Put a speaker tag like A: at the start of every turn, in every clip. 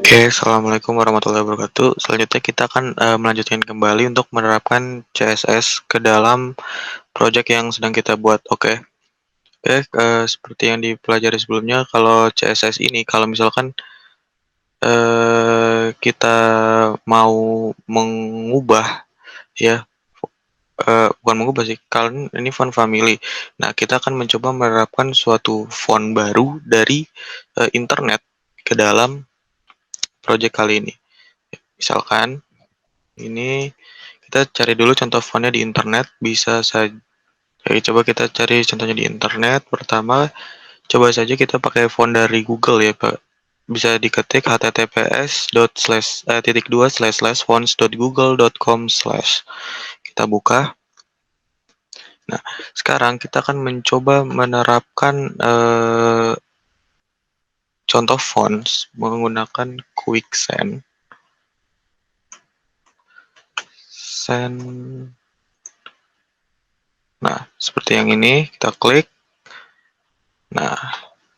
A: Oke, assalamualaikum warahmatullahi wabarakatuh. Selanjutnya kita akan melanjutkan kembali untuk menerapkan CSS ke dalam project yang sedang kita buat. Seperti yang dipelajari sebelumnya, kalau CSS ini, kalau misalkan kita mau mengubah, ya, bukan mengubah sih, kalau ini font family. Nah, kita akan mencoba menerapkan suatu font baru dari internet ke dalam project kali ini. Misalkan ini kita cari dulu contoh fontnya di internet, bisa saja. Coba kita cari contohnya di internet. Pertama, coba saja kita pakai font dari Google ya, Pak. Bisa diketik https://fonts.google.com/. Kita buka. Nah, sekarang kita akan mencoba menerapkan contoh fonts menggunakan Quicksand. Nah, seperti yang ini, kita klik. Nah,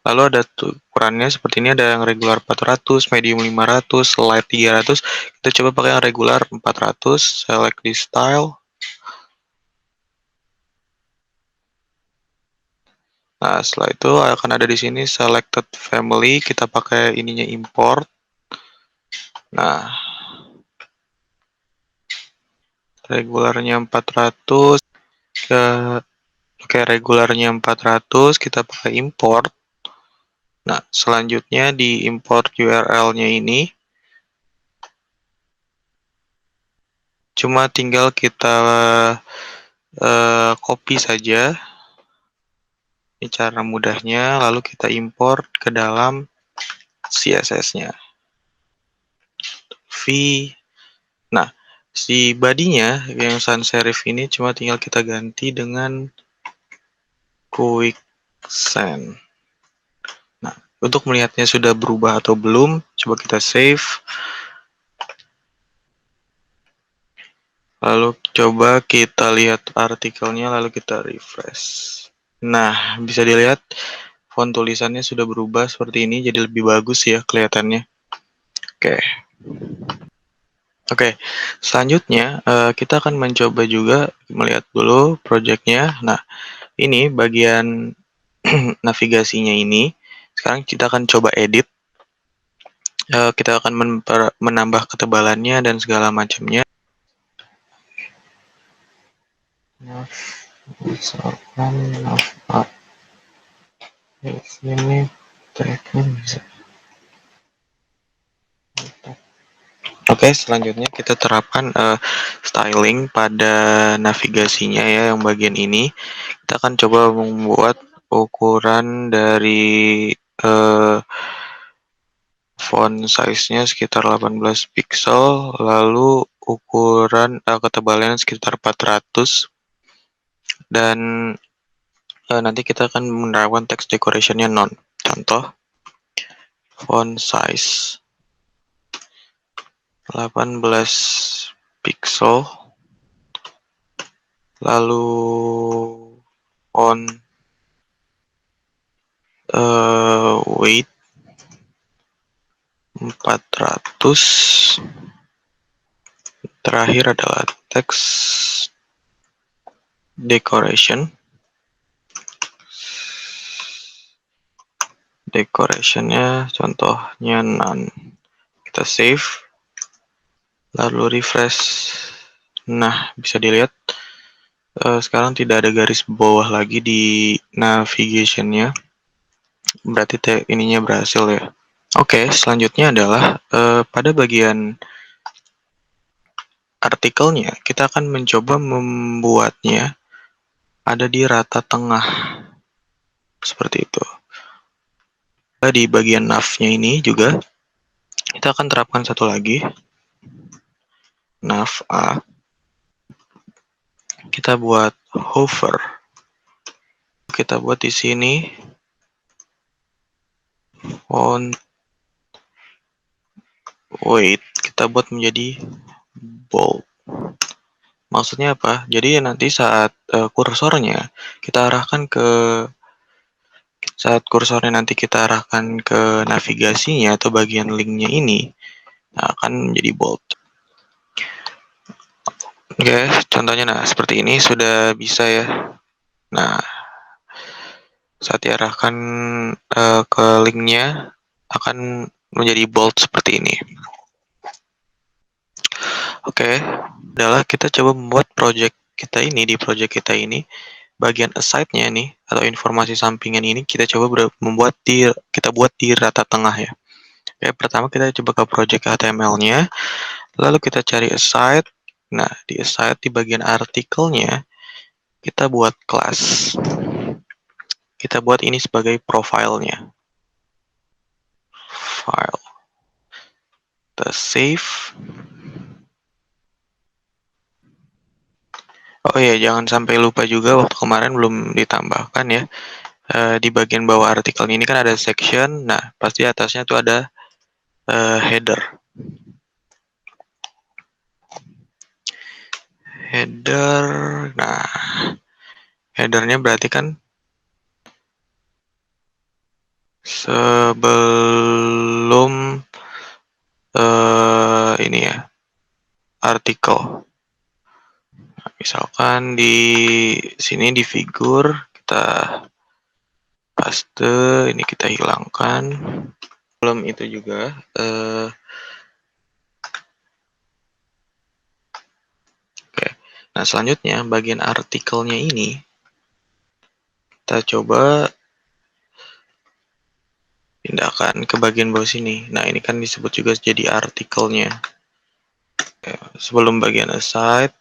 A: lalu ada ukurannya seperti ini, ada yang regular 400, medium 500, light 300. Kita coba pakai yang regular 400, select di style. Nah, setelah itu akan ada di sini selected family, kita pakai ininya import. Nah, regularnya 400, regularnya 400, kita pakai import. Nah, selanjutnya di import URL-nya ini, cuma tinggal kita copy saja. Ini cara mudahnya, lalu kita import ke dalam CSS-nya. Nah, si body-nya yang sans serif ini cuma tinggal kita ganti dengan Quicksand. Nah, untuk melihatnya sudah berubah atau belum, coba kita save. Lalu coba kita lihat artikelnya, lalu kita refresh. Nah, bisa dilihat font tulisannya sudah berubah seperti ini, jadi lebih bagus ya kelihatannya. Oke, selanjutnya kita akan mencoba juga melihat dulu projectnya. Nah, ini bagian navigasinya ini. Sekarang kita akan coba edit. Kita akan menambah ketebalannya dan segala macamnya. Misalkan ini tagnya bisa. Oke, selanjutnya kita terapkan styling pada navigasinya ya, yang bagian ini. Kita akan coba membuat ukuran dari font size-nya sekitar 18 pixel, lalu ukuran ketebalannya sekitar 400, dan nanti kita akan menerapkan text decoration-nya none. Contoh, font size 18 pixel, lalu font weight 400. Terakhir adalah text decoration. Decoration-nya contohnya none. Kita save, lalu refresh. Nah, bisa dilihat sekarang tidak ada garis bawah lagi di navigation-nya. Berarti ininya berhasil ya. Oke, selanjutnya adalah pada bagian artikelnya, kita akan mencoba membuatnya ada di rata tengah. Seperti itu. Di bagian nav-nya ini juga, kita akan terapkan satu lagi. Nav A. Kita buat hover. Kita buat di sini font weight, kita buat menjadi bold. Maksudnya apa? Jadi nanti saat kursornya kita arahkan ke Saat kursornya nanti kita arahkan ke navigasinya atau bagian linknya ini, nah, akan menjadi bold. Oke, contohnya nah seperti ini sudah bisa ya. Nah, saat diarahkan ke linknya akan menjadi bold seperti ini. Oke, adalah kita coba membuat project kita ini, di project kita ini bagian aside-nya nih atau informasi sampingan ini kita coba kita buat di rata tengah ya. Oke, pertama kita coba ke project HTML-nya, lalu kita cari aside. Nah, di aside di bagian artikelnya kita buat kelas. Kita buat ini sebagai profile-nya. File. Kita save. Oh iya, jangan sampai lupa juga waktu kemarin belum ditambahkan ya. Di bagian bawah artikel ini kan ada section. Nah, pasti atasnya tuh ada header. Header. Nah, headernya berarti kan sebelum ini ya artikel. Nah, misalkan di sini di figur kita paste, ini kita hilangkan. Belum itu juga oke. Nah, selanjutnya bagian artikelnya ini kita coba pindahkan ke bagian bawah sini. Nah, ini kan disebut juga jadi artikelnya. Oke, sebelum bagian aside,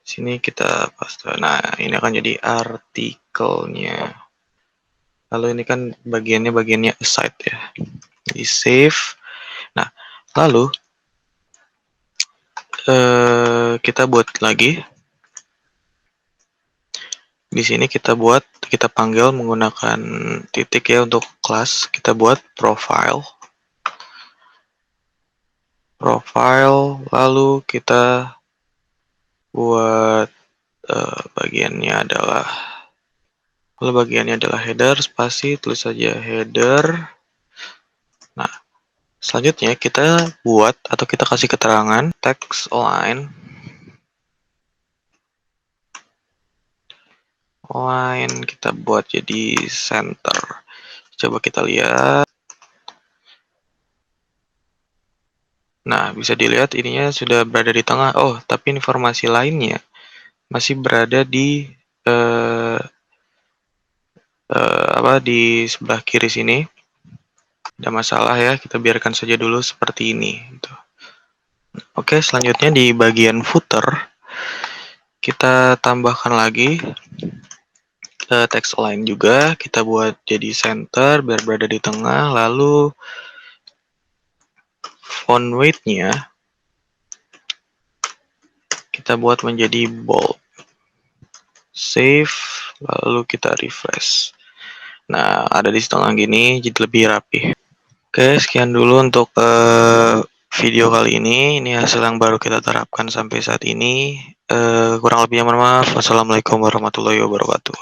A: sini kita paste. Nah, ini akan jadi artikelnya. Lalu ini kan bagiannya aside ya. Di save. Nah, lalu kita buat lagi. Di sini kita panggil menggunakan titik ya untuk kelas. Kita buat profile. Lalu kita buat bagiannya adalah header, spasi, tulis saja header. Nah, selanjutnya kita buat atau kita kasih keterangan text align. Kita buat jadi center. Coba kita lihat. Nah, bisa dilihat ininya sudah berada di tengah. Oh, tapi informasi lainnya masih berada di di sebelah kiri sini. Ada masalah ya, kita biarkan saja dulu seperti ini. Gitu. Oke, selanjutnya di bagian footer kita tambahkan lagi text align juga. Kita buat jadi center biar berada di tengah. Lalu font weight-nya kita buat menjadi bold. Save, lalu kita refresh. Nah, ada di setengah gini, jadi lebih rapi. Oke, sekian dulu untuk video kali ini. Ini hasil yang baru kita terapkan sampai saat ini. Kurang lebihnya mohon maaf. Wassalamualaikum warahmatullahi wabarakatuh.